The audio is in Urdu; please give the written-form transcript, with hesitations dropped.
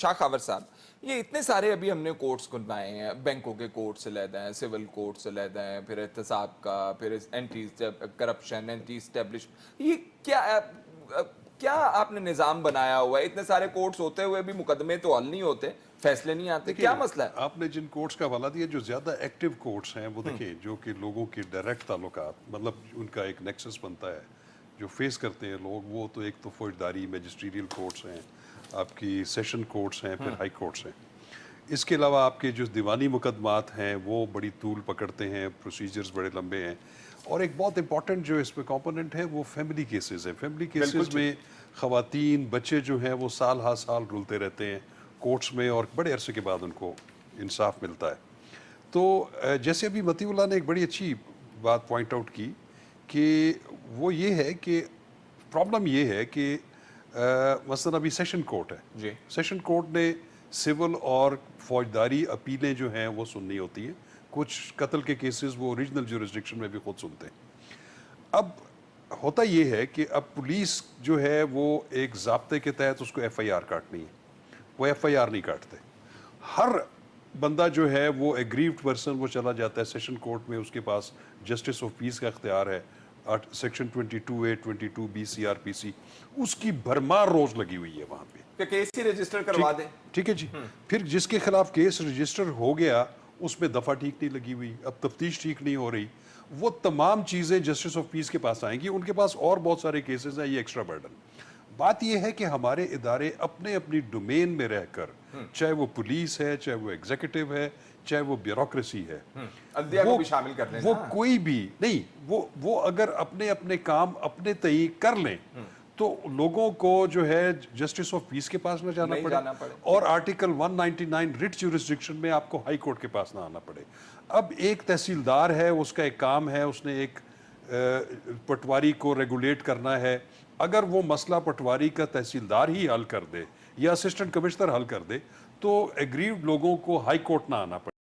شاہ خاور صاحب، یہ اتنے سارے ابھی ہم نے کورٹس گنوائے ہیں، بینکوں کے کورٹس علیحدہ ہیں، سول کورٹس علیحدہ ہیں، پھر احتساب کا، پھر اینٹی کرپشن، اینٹی اسٹیبلش، یہ کیا آپ نے نظام بنایا ہوا ہے؟ اتنے سارے کورٹس ہوتے ہوئے بھی مقدمے تو حل نہیں ہوتے، فیصلے نہیں آتے، کیا مسئلہ ہے؟ آپ نے جن کورٹس کا حوالہ دیا جو زیادہ ایکٹیو کورٹس ہیں وہ دیکھیں جو کہ لوگوں کے ڈائریکٹ تعلقات مطلب ان کا ایک نیکسس بنتا ہے جو فیس کرتے ہیں لوگ، وہ تو ایک تو فوجداری میجسٹریل کورٹس ہیں، آپ کی سیشن کورٹس ہیں، پھر ہائی کورٹس ہیں. اس کے علاوہ آپ کے جو دیوانی مقدمات ہیں وہ بڑی طول پکڑتے ہیں، پروسیجرز بڑے لمبے ہیں. اور ایک بہت امپورٹنٹ جو اس میں کمپوننٹ ہے وہ فیملی کیسز ہیں. فیملی کیسز میں خواتین بچے جو ہیں وہ سال ہر سال رلتے رہتے ہیں کورٹس میں، اور بڑے عرصے کے بعد ان کو انصاف ملتا ہے. تو جیسے ابھی مطیع اللہ نے ایک بڑی اچھی بات پوائنٹ آؤٹ کی کہ وہ یہ ہے کہ پرابلم یہ ہے کہ مثلا ابھی سیشن کورٹ ہے، سیشن کورٹ نے سول اور فوجداری اپیلیں جو ہیں وہ سننی ہوتی ہیں. کچھ قتل کے کیسز وہ اوریجنل جورسڈکشن میں بھی خود سنتے ہیں. اب ہوتا یہ ہے کہ اب پولیس جو ہے وہ ایک ضابطے کے تحت اس کو ایف آئی آر کاٹنی ہے، وہ ایف آئی آر نہیں کاٹتے. ہر بندہ جو ہے وہ ایگریوڈ پرسن وہ چلا جاتا ہے سیشن کورٹ میں، اس کے پاس جسٹس آف پیس کا اختیار ہے، سیکشن 22A 22B CRPC، اس کی بھرمار روز لگی ہوئی ہے وہاں پہ کہ کیس ہی رجسٹر کروا دیں. ٹھیک ہے جی. پھر جس کے خلاف کیس رجسٹر ہو گیا اس میں دفعہ ٹھیک نہیں لگی ہوئی، اب تفتیش ٹھیک نہیں ہو رہی، وہ تمام چیزیں جسٹس آف پیس کے پاس آئیں گی. ان کے پاس اور بہت سارے کیسز ہیں، یہ ایکسٹرا برڈن. بات یہ ہے کہ ہمارے ادارے اپنے اپنی ڈومین میں رہ کر، چاہے وہ پولیس ہے، چاہے وہ ایگزیکٹو ہے، چاہے وہ بیوروکریسی ہے، عدلیہ کو بھی شامل کر لینا، وہ کوئی بھی نہیں، وہ اگر اپنے اپنے کام اپنے تئیں کر لیں تو لوگوں کو جو ہے جسٹس آف پیس کے پاس نہ جانا پڑے، اور آرٹیکل 199 ریٹ جورسڈکشن میں آپ کو ہائی کورٹ کے پاس نہ آنا پڑے. اب ایک تحصیلدار ہے، اس کا ایک کام ہے، اس نے ایک پٹواری کو ریگولیٹ کرنا ہے. اگر وہ مسئلہ پٹواری کا تحصیلدار ہی حل کر دے یا اسسٹنٹ کمشنر حل کر دے تو ایگریوڈ لوگوں کو ہائی کورٹ نہ آنا پڑے.